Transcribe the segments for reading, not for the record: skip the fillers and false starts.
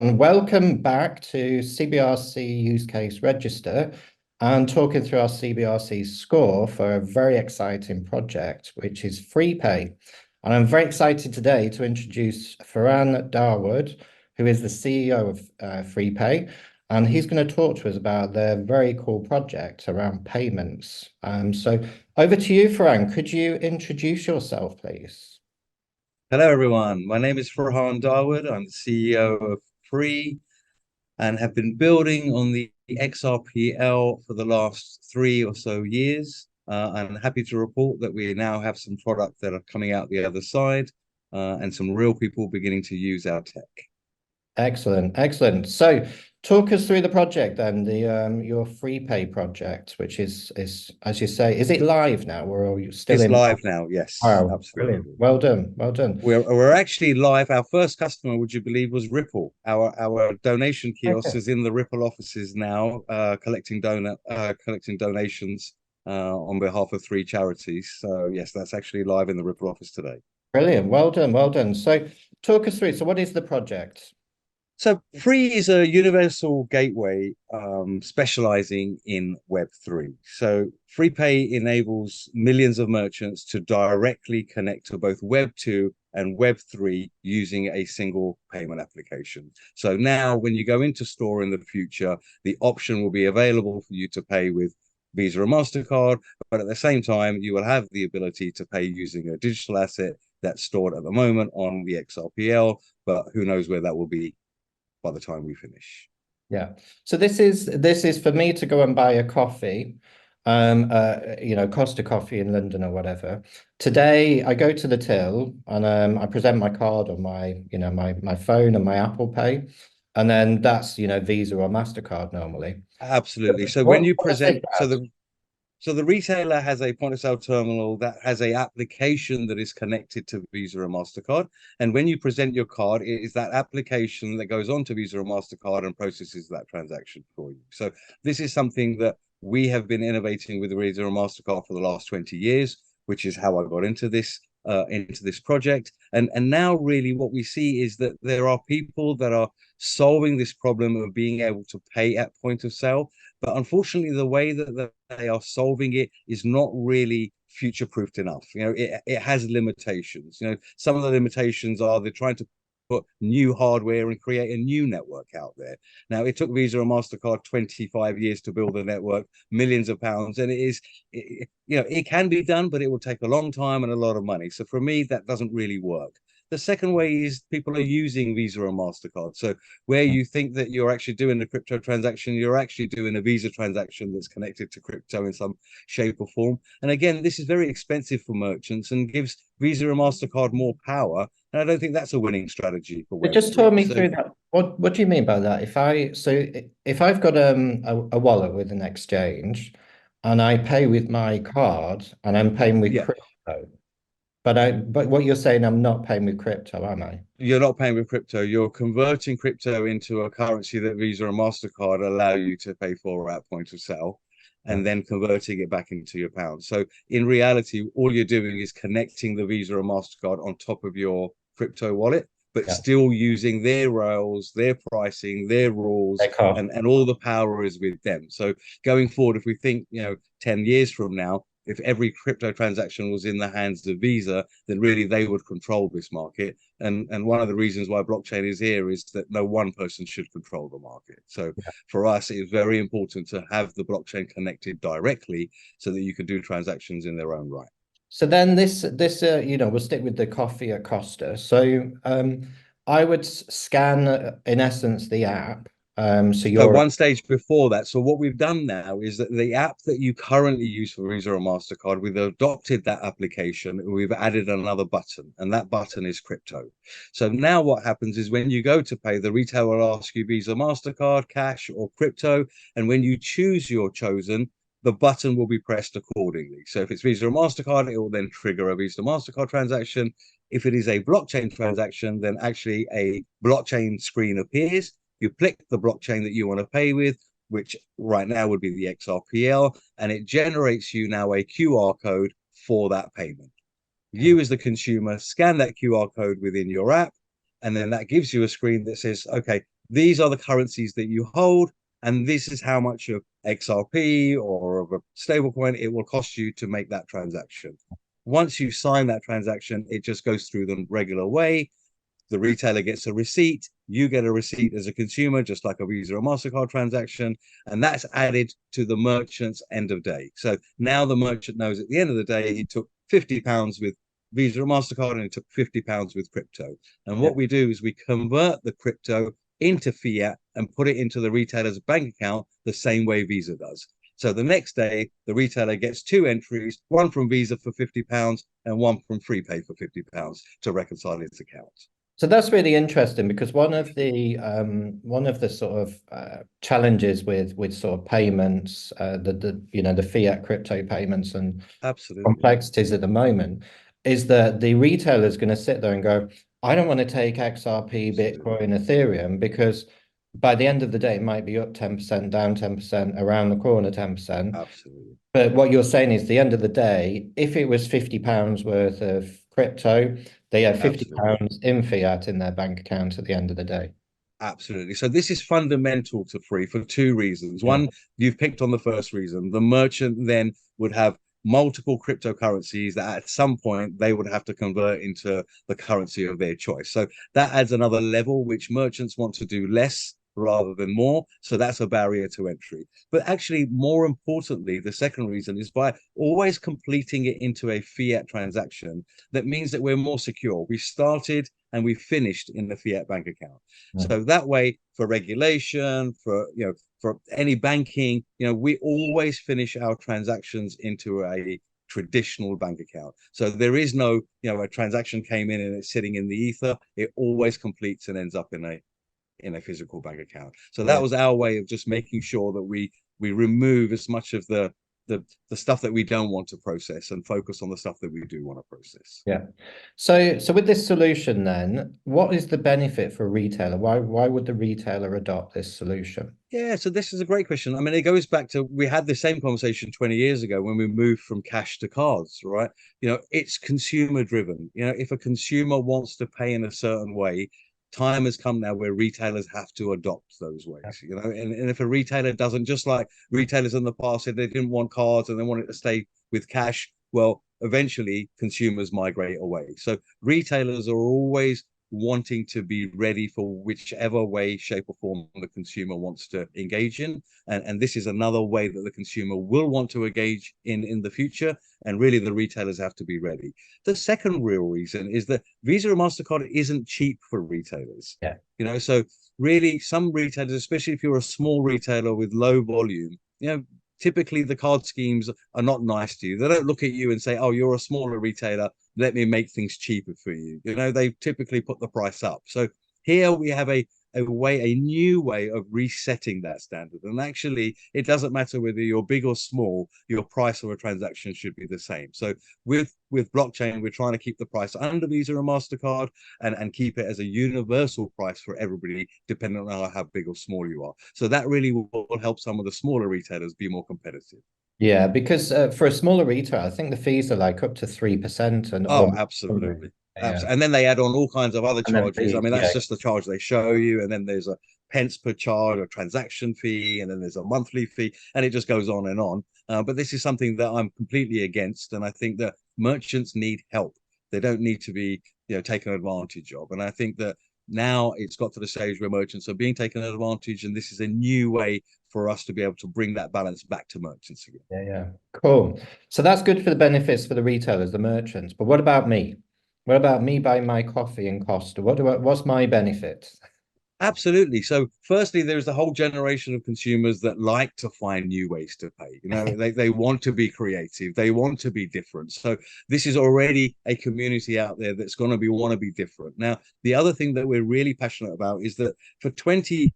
and welcome back to CBRC Use Case Register and talking through our CBRC score for a very exciting project, which is FreePay. And I'm very excited today to introduce Farhaan Dawood, who is the CEO of FreePay, and he's going to talk to us about their very cool project around payments. So over to you, Farhaan. Could you introduce yourself, please? Hello, everyone. My name is Farhaan Dawood. I'm the CEO of Frii and have been building on the XRPL for the last 3 or so years. I'm happy to report that we now have some products that are coming out the other side and some real people beginning to use our tech. Excellent, excellent. So talk us through the project then, your FreePay project, which is as you say, is it live now or are you still It's in? live now, yes, Wow, absolutely. brilliant. Well done, well done. We're actually live. Our first customer, would you believe, was Ripple. Our donation kiosk Okay. is in the Ripple offices now, collecting donations on behalf of 3 charities. So yes, that's actually live in the Ripple office today. Brilliant, well done, well done. So talk us through, so what is the project? So Frii is a universal gateway specializing in Web3. So FreePay enables millions of merchants to directly connect to both Web2 and Web3 using a single payment application. So now when you go into store in the future, the option will be available for you to pay with Visa or MasterCard, but at the same time, you will have the ability to pay using a digital asset that's stored at the moment on the XRPL, but who knows where that will be by the time we finish. Yeah. So this is for me to go and buy a coffee, Costa Coffee in London or whatever. Today I go to the till and I present my card on my phone and my Apple Pay, and then that's Visa or MasterCard normally. Absolutely. So when you present, so the retailer has a point of sale terminal that has a application that is connected to Visa or MasterCard. And when you present your card, it is that application that goes on to Visa or MasterCard and processes that transaction for you. So this is something that we have been innovating with Visa or MasterCard for the last 20 years, which is how I got into this project. And now really what we see is that there are people that are solving this problem of being able to pay at point of sale. But unfortunately, the way that they are solving it is not really future-proofed enough. It has limitations. Some of the limitations are they're trying to put new hardware and create a new network out there. Now, it took Visa and MasterCard 25 years to build a network, millions of pounds, and it can be done, but it will take a long time and a lot of money. So for me, that doesn't really work. The second way is people are using Visa or MasterCard. So where you think that you're actually doing a crypto transaction, you're actually doing a Visa transaction that's connected to crypto in some shape or form. And again, this is very expensive for merchants and gives Visa or MasterCard more power. And I don't think that's a winning strategy for Web3. Just talk me through that. What do you mean by that? If I've got a wallet with an exchange and I pay with my card and I'm paying with crypto. But what you're saying, I'm not paying with crypto, am I? You're not paying with crypto. You're converting crypto into a currency that Visa and MasterCard allow you to pay for at point of sale, and then converting it back into your pounds. So in reality, all you're doing is connecting the Visa or MasterCard on top of your crypto wallet, but still using their rails, their pricing, their rules, and all the power is with them. So going forward, if we think, 10 years from now, if every crypto transaction was in the hands of Visa, then really they would control this market. And one of the reasons why blockchain is here is that no one person should control the market. So for us, it is very important to have the blockchain connected directly so that you can do transactions in their own right. So then this we'll stick with the coffee at Costa. So I would scan in essence the app. So one stage before that. So what we've done now is that the app that you currently use for Visa or MasterCard, we've adopted that application. We've added another button, and that button is crypto. So now what happens is when you go to pay, the retailer will ask you Visa, MasterCard, cash, or crypto. And when you choose your chosen, the button will be pressed accordingly. So if it's Visa or MasterCard, it will then trigger a Visa MasterCard transaction. If it is a blockchain transaction, then actually a blockchain screen appears. You click the blockchain that you want to pay with, which right now would be the XRPL, and it generates you now a QR code for that payment. You as the consumer scan that QR code within your app, and then that gives you a screen that says, okay, these are the currencies that you hold, and this is how much of XRP or of a stablecoin it will cost you to make that transaction. Once you sign that transaction, it just goes through the regular way. The retailer gets a receipt, you get a receipt as a consumer, just like a Visa or MasterCard transaction, and that's added to the merchant's end of day. So now the merchant knows at the end of the day, he took £50 with Visa or MasterCard and he took £50 with crypto. And what we do is we convert the crypto into fiat and put it into the retailer's bank account the same way Visa does. So the next day, the retailer gets two entries, one from Visa for £50 and one from FreePay for £50 to reconcile its account. So that's really interesting, because one of the sort of challenges with sort of payments, the fiat crypto payments and complexities at the moment, is that the retailer is going to sit there and go, I don't want to take XRP, Bitcoin, Ethereum, because by the end of the day, it might be up 10%, down 10%, around the corner 10%. Absolutely. But what you're saying is, the end of the day, if it was £50 worth of crypto, they have £50 in fiat in their bank account at the end of the day. Absolutely. So this is fundamental to Frii for two reasons. One, you've picked on the first reason. The merchant then would have multiple cryptocurrencies that at some point they would have to convert into the currency of their choice. So that adds another level, which merchants want to do less rather than more. So that's a barrier to entry. But actually, more importantly, the second reason is by always completing it into a fiat transaction, that means that we're more secure. We started and we finished in the fiat bank account. So that way, for regulation, for any banking, we always finish our transactions into a traditional bank account. So there is no, a transaction came in and it's sitting in the ether. It always completes and ends up in a physical bank account. So that was our way of just making sure that we remove as much of the stuff that we don't want to process and focus on the stuff that we do want to process. Yeah. So with this solution, then, what is the benefit for a retailer? Why would the retailer adopt this solution? Yeah, so this is a great question. I mean, it goes back to, we had the same conversation 20 years ago when we moved from cash to cards, right? It's consumer driven. If a consumer wants to pay in a certain way, time has come now where retailers have to adopt those ways, and if a retailer doesn't, just like retailers in the past said they didn't want cards and they wanted to stay with cash, well, eventually consumers migrate away. So retailers are always wanting to be ready for whichever way, shape or form the consumer wants to engage in. And this is another way that the consumer will want to engage in the future. And really the retailers have to be ready. The second real reason is that Visa and MasterCard isn't cheap for retailers. Yeah. So really some retailers, especially if you're a small retailer with low volume, typically the card schemes are not nice to you. They don't look at you and say, oh, you're a smaller retailer, let me make things cheaper for you. They typically put the price up. So here we have a new way of resetting that standard. And actually, it doesn't matter whether you're big or small, your price of a transaction should be the same. So with blockchain, we're trying to keep the price under Visa and MasterCard and keep it as a universal price for everybody, depending on how big or small you are. So that really will help some of the smaller retailers be more competitive. Yeah, because for a smaller retailer, I think the fees are like up to 3% and absolutely. Yeah. And then they add on all kinds of other charges. I mean, that's just the charge they show you, and then there's a pence per charge, a transaction fee, and then there's a monthly fee, and it just goes on and on. But this is something that I'm completely against, and I think that merchants need help. They don't need to be taken advantage of. And I think that now it's got to the stage where merchants are being taken advantage, and this is a new way for us to be able to bring that balance back to merchants again. Yeah. Cool. So that's good for the benefits for the retailers, the merchants. But what about me? What about me buying my coffee in Costa? What's my benefit? Absolutely. So firstly, there's the whole generation of consumers that like to find new ways to pay. They want to be creative. They want to be different. So this is already a community out there that's going to want to be different. Now, the other thing that we're really passionate about is that for 20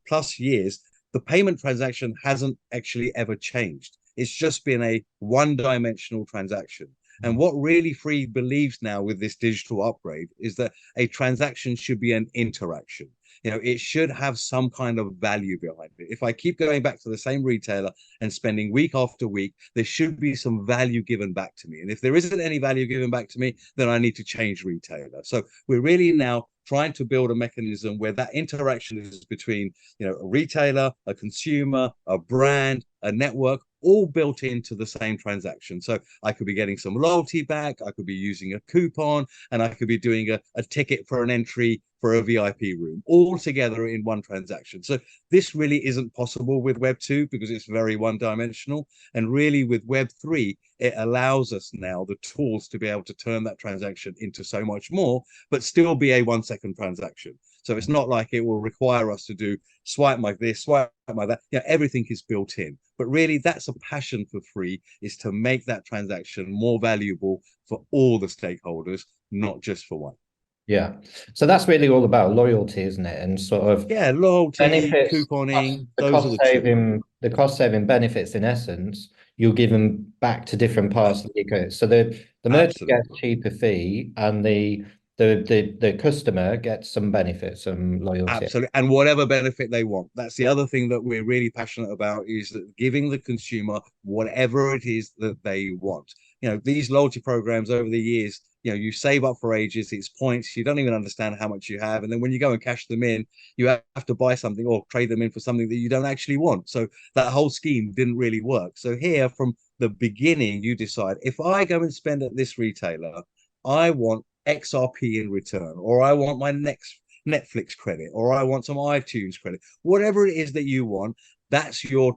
plus years, the payment transaction hasn't actually ever changed. It's just been a one-dimensional transaction. And what really Frii believes now with this digital upgrade is that a transaction should be an interaction. It should have some kind of value behind it. If I keep going back to the same retailer and spending week after week, there should be some value given back to me. And if there isn't any value given back to me, then I need to change retailer. So we're really now trying to build a mechanism where that interaction is between, a retailer, a consumer, a brand, a network, all built into the same transaction. So I could be getting some loyalty back, I could be using a coupon, and I could be doing a ticket for an entry for a VIP room, all together in one transaction. So this really isn't possible with Web 2 because it's very one-dimensional. And really with Web 3, it allows us now the tools to be able to turn that transaction into so much more, but still be a 1 second transaction. So it's not like it will require us to do swipe like this, swipe like that. Everything is built in. But really, that's a passion for Frii, is to make that transaction more valuable for all the stakeholders, not just for one. Yeah. So that's really all about loyalty, isn't it? And sort of loyalty, benefits, couponing, those are the two. the cost saving benefits in essence, you'll give them back to different parts of the ecosystem. So the merchant gets cheaper fee and the customer gets some benefits, some loyalty. Absolutely. And whatever benefit they want. That's the other thing that we're really passionate about, is that giving the consumer whatever it is that they want. These loyalty programs over the years, you save up for ages, it's points, you don't even understand how much you have. And then when you go and cash them in, you have to buy something or trade them in for something that you don't actually want. So that whole scheme didn't really work. So here from the beginning, you decide, if I go and spend at this retailer, I want XRP in return, or I want my next Netflix credit, or I want some iTunes credit, whatever it is that you want, that's your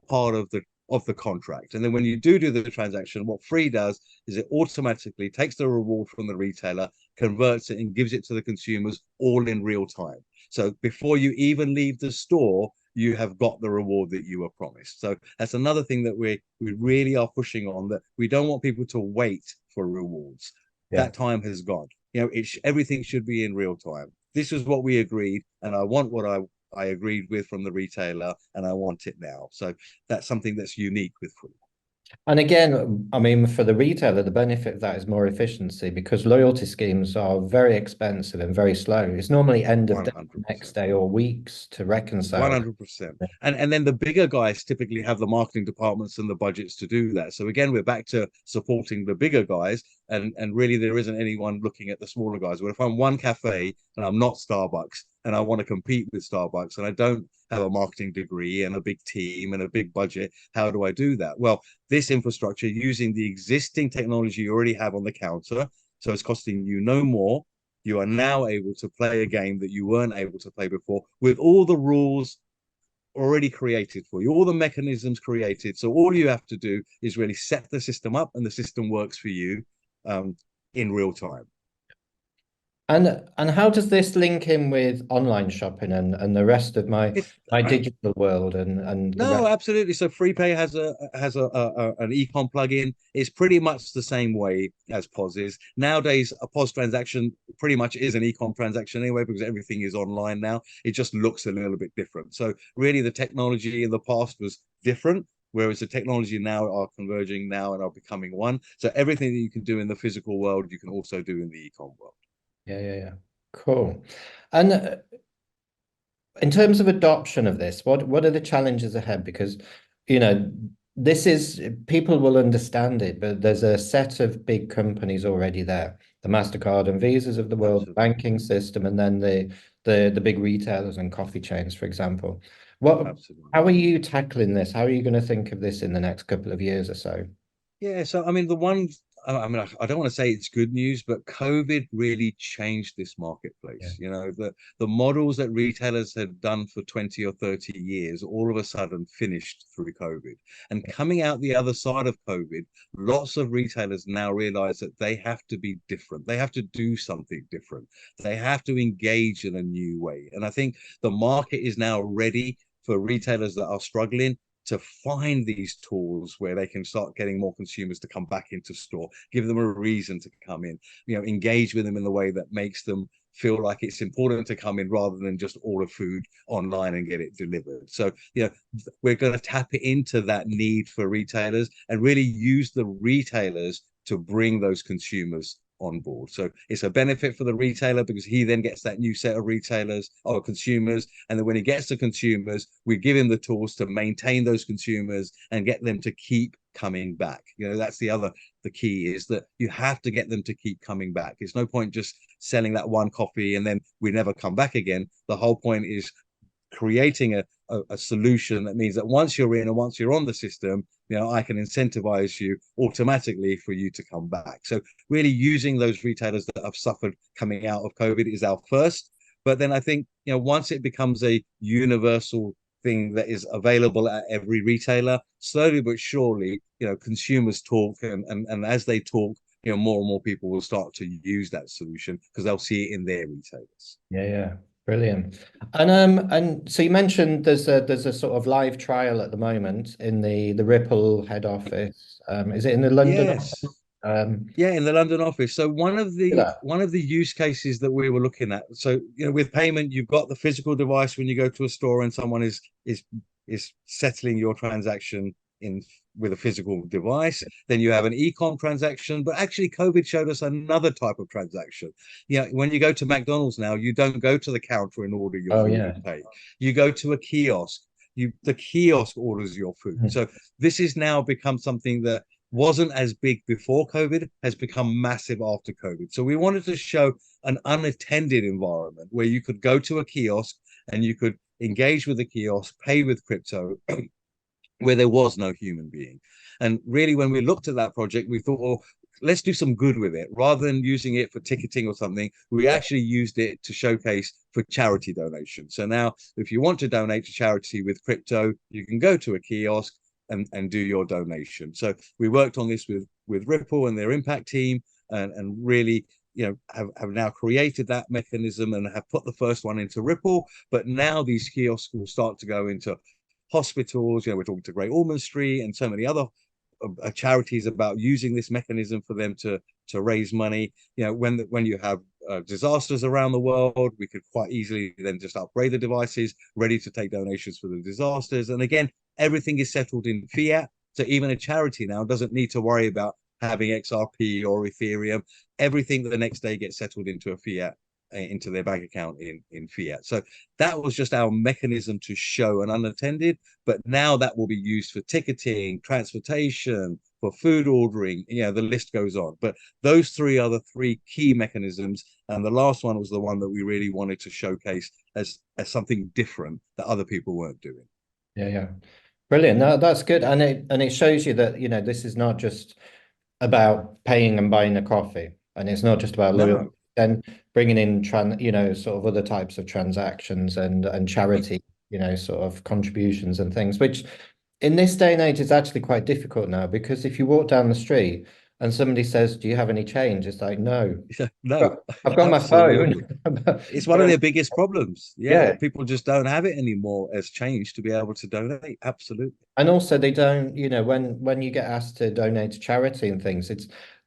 part of the contract. And then when you do the transaction, what Frii does is it automatically takes the reward from the retailer, converts it, and gives it to the consumers all in real time. So before you even leave the store, you have got the reward that you were promised. So that's another thing that we really are pushing on, that we don't want people to wait for rewards. That time has gone. Everything should be in real time. This is what we agreed, and I want what I agreed with from the retailer, and I want it now. So that's something that's unique with Frii. And again, I mean, for the retailer, the benefit of that is more efficiency, because loyalty schemes are very expensive and very slow. It's normally end of day, next day, or weeks to reconcile. 100%. And then the bigger guys typically have the marketing departments and the budgets to do that. So again, we're back to supporting the bigger guys, and really there isn't anyone looking at the smaller guys. But if I'm one cafe and I'm not Starbucks, and I want to compete with Starbucks, and I don't have a marketing degree and a big team and a big budget, how do I do that? Well, this infrastructure, using the existing technology you already have on the counter, so it's costing you no more. You are now able to play a game that you weren't able to play before, with all the rules already created for you, all the mechanisms created. So all you have to do is really set the system up, and the system works for you in real time. And how does this link in with online shopping and the rest of my digital world and No, absolutely. So FreePay has an e-com plugin. It's pretty much the same way as POS is. Nowadays, a POS transaction pretty much is an e-com transaction anyway, because everything is online now. It just looks a little bit different. So really the technology in the past was different, whereas the technology now are converging now and are becoming one. So everything that you can do in the physical world, you can also do in the e-com world. Yeah. Cool. And in terms of adoption of this, what are the challenges ahead? Because, this is, people will understand it, but there's a set of big companies already there. The MasterCard and Visas of the world, banking system, and then the big retailers and coffee chains, for example. How are you tackling this? How are you going to think of this in the next couple of years or so? Yeah, so I mean, I don't want to say it's good news, but COVID really changed this marketplace. Yeah. The models that retailers had done for 20 or 30 years all of a sudden finished through COVID. And coming out the other side of COVID, lots of retailers now realize that they have to be different. They have to do something different. They have to engage in a new way. And I think the market is now ready for retailers that are struggling to find these tools where they can start getting more consumers to come back into store, give them a reason to come in, engage with them in the way that makes them feel like it's important to come in, rather than just order food online and get it delivered. So, we're going to tap into that need for retailers and really use the retailers to bring those consumers on board. So it's a benefit for the retailer, because he then gets that new set of retailers or consumers, and then when he gets the consumers, we give him the tools to maintain those consumers and get them to keep coming back. That's the key is that you have to get them to keep coming back. It's no point just selling that one coffee and then we never come back again. The whole point is creating a solution that means that once you're in and once you're on the system, I can incentivize you automatically for you to come back. So really using those retailers that have suffered coming out of COVID is our first. But then I think, once it becomes a universal thing that is available at every retailer, slowly but surely, consumers talk, and as they talk, more and more people will start to use that solution because they'll see it in their retailers. Yeah. Brilliant. And so you mentioned there's a sort of live trial at the moment in the Ripple head office. Is it in the London Yes. office? Yeah, in the London office. So one of the use cases that we were looking at. So with payment, you've got the physical device when you go to a store and someone is settling your transaction with a physical device. Then you have an e-com transaction, but actually COVID showed us another type of transaction. When you go to McDonald's now, you don't go to the counter and order your food and pay. You go to a kiosk. The kiosk orders your food. So this has now become something that wasn't as big before COVID, has become massive after COVID. So we wanted to show an unattended environment where you could go to a kiosk and you could engage with the kiosk, pay with crypto, where there was no human being. And really, when we looked at that project, we thought, well, let's do some good with it. Rather than using it for ticketing or something, we actually used it to showcase for charity donation. So now, if you want to donate to charity with crypto, you can go to a kiosk and do your donation. So we worked on this with Ripple and their impact team, and really, have now created that mechanism and have put the first one into Ripple. But now these kiosks will start to go into hospitals. We're talking to Great Ormond Street and so many other charities about using this mechanism for them to raise money. When you have disasters around the world, we could quite easily then just upgrade the devices ready to take donations for the disasters. And again, everything is settled in fiat. So even a charity now doesn't need to worry about having XRP or Ethereum. Everything the next day gets settled into a fiat, into their bank account in fiat. So that was just our mechanism to show an unattended, but now that will be used for ticketing, transportation, for food ordering, the list goes on. But those three are the three key mechanisms, and the last one was the one that we really wanted to showcase as something different that other people weren't doing. Yeah. Brilliant. No, that's good. And it shows you that, this is not just about paying and buying a coffee, and it's not just about loyalty. Then bringing in sort of other types of transactions and charity, sort of contributions and things, which in this day and age is actually quite difficult now, because if you walk down the street and somebody says, "Do you have any change?" It's like, no, I've got my phone. It's one of their biggest problems. Yeah, people just don't have it anymore as change to be able to donate. Absolutely. And also they don't, when you get asked to donate to charity and things,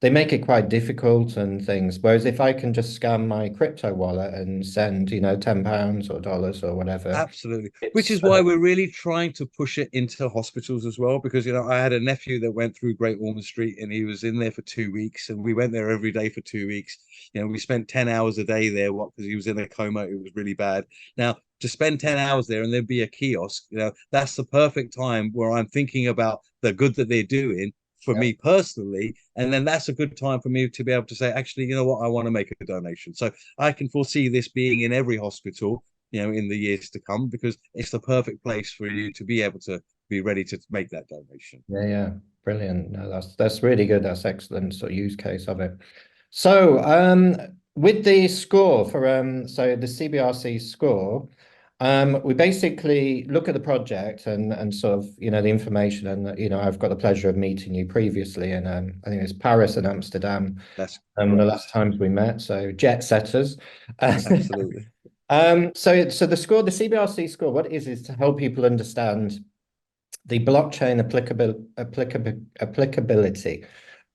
they make it quite difficult and things. Whereas if I can just scan my crypto wallet and send, £10 or dollars or whatever. Absolutely. Which is why we're really trying to push it into hospitals as well. Because, I had a nephew that went through Great Ormond Street and he was in there for 2 weeks, and we went there every day for 2 weeks. We spent 10 hours a day there because he was in a coma. It was really bad. Now, to spend 10 hours there and there'd be a kiosk, that's the perfect time where I'm thinking about the good that they're doing for me personally. And then that's a good time for me to be able to say, actually, you know what, I want to make a donation. So I can foresee this being in every hospital, in the years to come, because it's the perfect place for you to be able to be ready to make that donation. Yeah. Brilliant. No, that's really good. That's excellent sort of use case of it. So with the score for so the CBRC score, we basically look at the project and sort of, the information, and, I've got the pleasure of meeting you previously, and I think it's Paris and Amsterdam. That's the last times we met. So jet setters. Absolutely. So the score, the CBRC score, what it is to help people understand the blockchain applicability.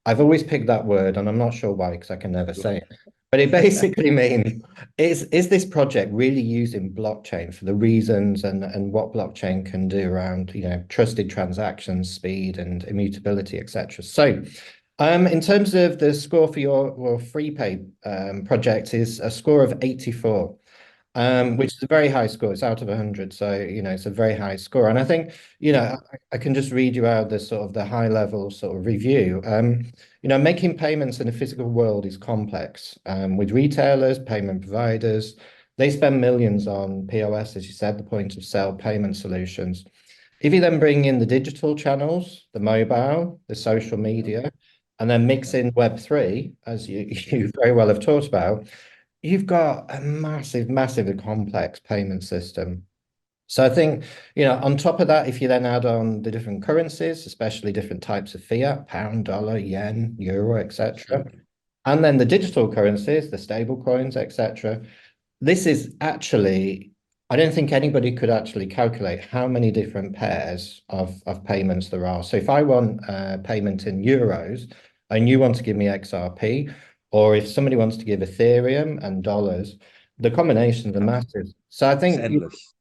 I've always picked that word, and I'm not sure why, because I can never say it. But it basically means, is this project really using blockchain for the reasons and what blockchain can do around, trusted transactions, speed and immutability, etc. So in terms of the score for your FreePay project is a score of 84. which is a very high score. It's out of 100, so it's a very high score. And I think I can just read you out the sort of the high level sort of review. Making payments in a physical world is complex. With retailers, payment providers, they spend millions on POS, as you said, the point of sale payment solutions. If you then bring in the digital channels, the mobile, the social media, and then mix in Web3, as you very well have talked about, you've got a massive, massively complex payment system. So I think, on top of that, if you then add on the different currencies, especially different types of fiat, pound, dollar, yen, euro, etc., and then the digital currencies, the stable coins, etc., this is actually, I don't think anybody could actually calculate how many different pairs of payments there are. So if I want payment in euros and you want to give me XRP, or if somebody wants to give Ethereum and dollars, the combinations are massive. So I think it's endless.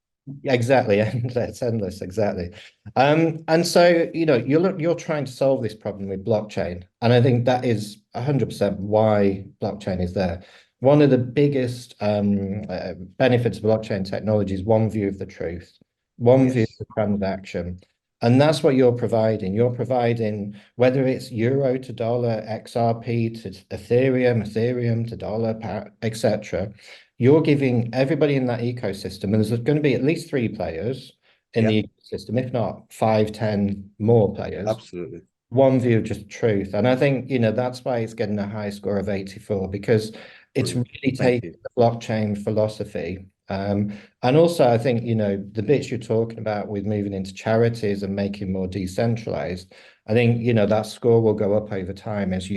Exactly, it's endless, exactly. And so you're trying to solve this problem with blockchain, and I think that is 100% why blockchain is there. One of the biggest benefits of blockchain technology is one view of the truth, one view of Yes. the transaction. And that's what you're providing. You're providing whether it's euro to dollar, XRP to Ethereum, Ethereum to dollar, etc. You're giving everybody in that ecosystem, and there's going to be at least 3 players in Yeah, the ecosystem, if not 5, 10 more players, absolutely. one view of just truth. And I think, that's why it's getting a high score of 84, because it's Brilliant. really Thank taken you. the blockchain philosophy. And also, I think, the bits you're talking about with moving into charities and making more decentralized, I think, that score will go up over time as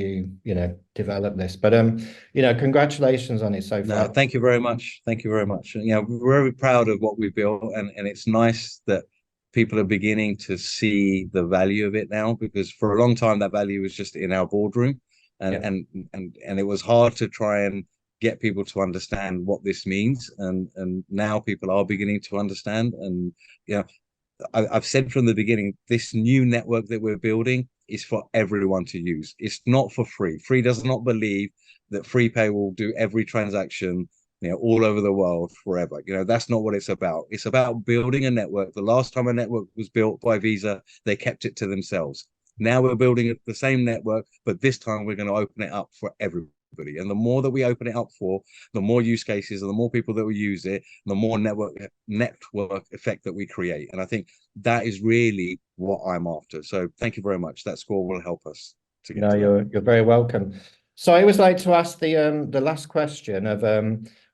develop this. But, congratulations on it so No, far. thank you very much. Thank you very much. We're very proud of what we built, and it's nice that people are beginning to see the value of it now, because for a long time that value was just in our boardroom, and Yeah. and it was hard to try and get people to understand what this means, and now people are beginning to understand. And you know, I've said from the beginning, this new network that we're building is for everyone to use. It's not for free. Free does not believe that FreePay will do every transaction, all over the world forever. That's not what it's about. It's about building a network. The last time a network was built by Visa, they kept it to themselves. Now we're building the same network, but this time we're going to open it up for everybody. And the more that we open it up for, the more use cases and the more people that will use it, the more network effect that we create. And I think that is really what I'm after. So thank you very much. That score will help us to get No, to that. you're very welcome. So I always like to ask the last question of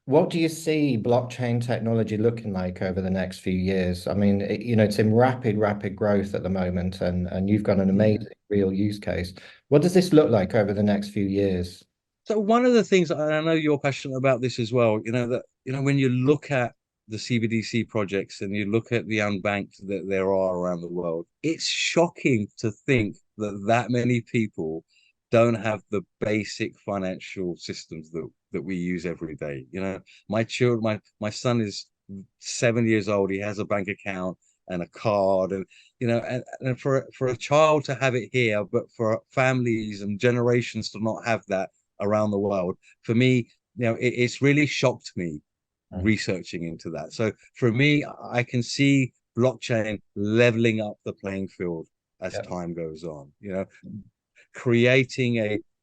what do you see blockchain technology looking like over the next few years? I mean, it's in rapid growth at the moment, and you've got an amazing real use case. What does this look like over the next few years? So one of the things, and I know you're passionate about this as well, that when you look at the CBDC projects and you look at the unbanked that there are around the world, it's shocking to think that that many people don't have the basic financial systems that we use every day. My son is 7 years old. He has a bank account and a card, and and for a child to have it here, but for families and generations to not have that around the world, for me, it's really shocked me researching into that. So for me, I can see blockchain leveling up the playing field as Yeah. time goes on, creating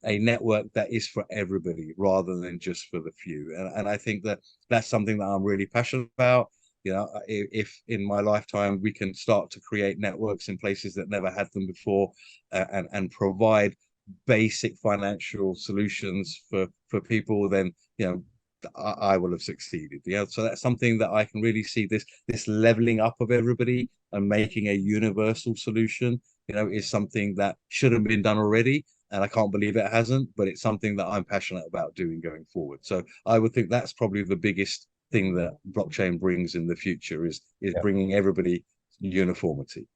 a network that is for everybody rather than just for the few. And I think that that's something that I'm really passionate about. If in my lifetime we can start to create networks in places that never had them before, and provide basic financial solutions for people, then I will have succeeded. So that's something that I can really see, this leveling up of everybody and making a universal solution, is something that should have been done already. And I can't believe it hasn't, but it's something that I'm passionate about doing going forward. So I would think that's probably the biggest thing that blockchain brings in the future is Yeah. bringing everybody uniformity.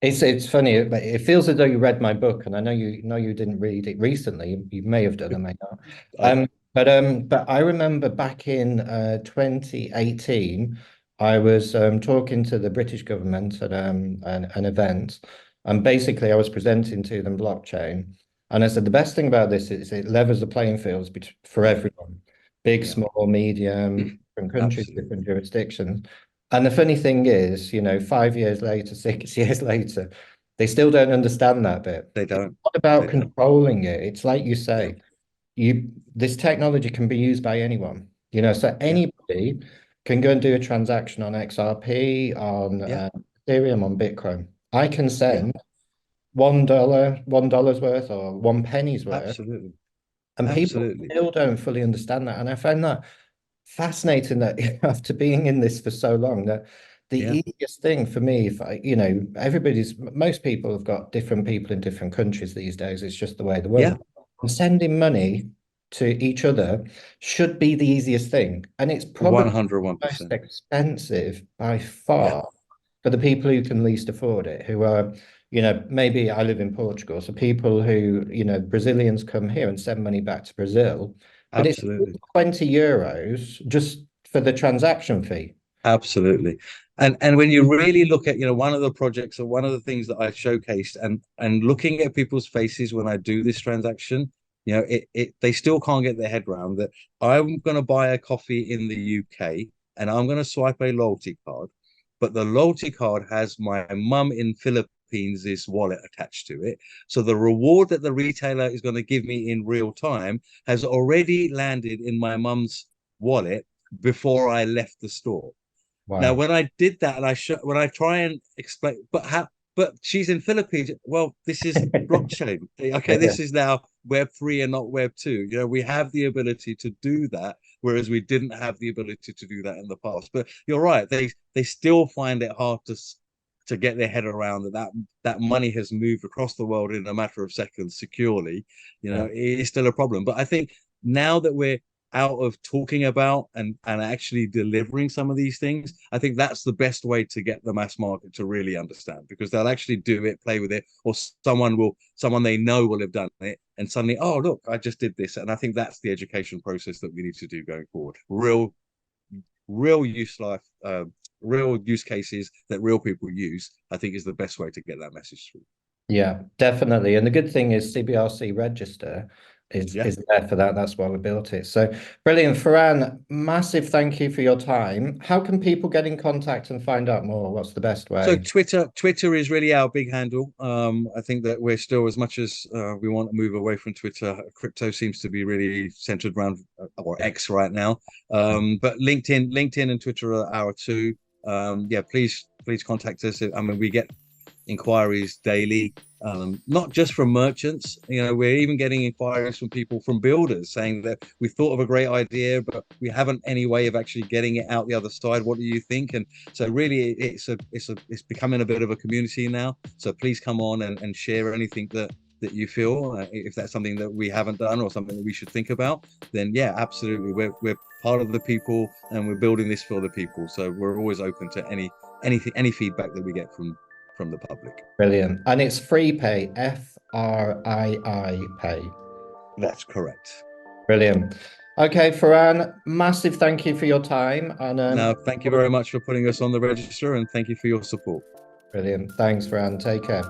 It's funny, but it feels as though you read my book, and I know you didn't read it recently. You may have done, I may not. I, But I remember back in 2018, I was talking to the British government at an event, and basically I was presenting to them blockchain, and I said the best thing about this is it levels the playing fields for everyone. big, small, medium, different countries, Absolutely. different jurisdictions. And the funny thing is, 5 years later, 6 years later, they still don't understand that bit. They It's don't. not about They don't. controlling it. It's like you Yeah. say, this technology can be used by anyone, so Yeah. anybody can go and do a transaction on XRP, on Yeah. Ethereum, on Bitcoin. I can Yeah. send $1 worth or 1 penny's worth, Absolutely. and people Absolutely. still don't fully understand that. And I find that fascinating that after being in this for so long, that the Yeah. easiest thing for me, if most people have got different people in different countries these days. It's just the way the Yeah. world. And sending money to each other should be the easiest thing. And it's probably the most 101%. expensive by Yeah. far for the people who can least afford it, who are, maybe I live in Portugal, so people who, Brazilians come here and send money back to Brazil, but it's Absolutely. €20 just for the transaction fee. Absolutely. And when you really look at, one of the projects or one of the things that I showcased and looking at people's faces when I do this transaction, they still can't get their head around that I'm going to buy a coffee in the UK and I'm going to swipe a loyalty card, but the loyalty card has my mum in Philippines' wallet attached to it. So the reward that the retailer is going to give me in real time has already landed in my mum's wallet before I left the store. Now, Wow. when I did that, and when I try and explain, but she's in Philippines. Well, this is blockchain. Okay, Yeah. this is now Web3 and not Web2. We have the ability to do that, whereas we didn't have the ability to do that in the past. But you're right; they still find it hard to get their head around that money has moved across the world in a matter of seconds securely. Yeah. It is still a problem. But I think now that we're out of talking about and actually delivering some of these things, I think that's the best way to get the mass market to really understand, because they'll actually do it, play with it, or someone they know will have done it, and suddenly, oh look, I just did this. And I think that's the education process that we need to do going forward. Real real use cases that real people use, I think, is the best way to get that message through. Yeah, definitely. And the good thing is CBRC Register is Yeah. there for that. That's why we built it. So brilliant. Farhaan, massive thank you for your time. How can people get in contact and find out more? What's the best So way? Twitter is really our big handle. I think that we're still, as much as we want to move away from Twitter, crypto seems to be really centered around or X right now. But LinkedIn and Twitter are our two. Yeah, please contact us. I mean, we get inquiries daily, not just from merchants. We're even getting inquiries from people, from builders, saying that we thought of a great idea, but we haven't any way of actually getting it out the other side. What do you think? And so really, it's becoming a bit of a community now. So please come on and share anything that you feel, if that's something that we haven't done or something that we should think about, then yeah, absolutely, we're part of the people and we're building this for the people. So we're always open to any feedback that we get from the public. Brilliant. And it's FreePay, FRII Pay. That's correct. Brilliant. Okay, Farhaan, massive thank you for your time. And Now, thank you very much for putting us on the register, and thank you for your support. brilliant. Thanks, Farhaan. Take care.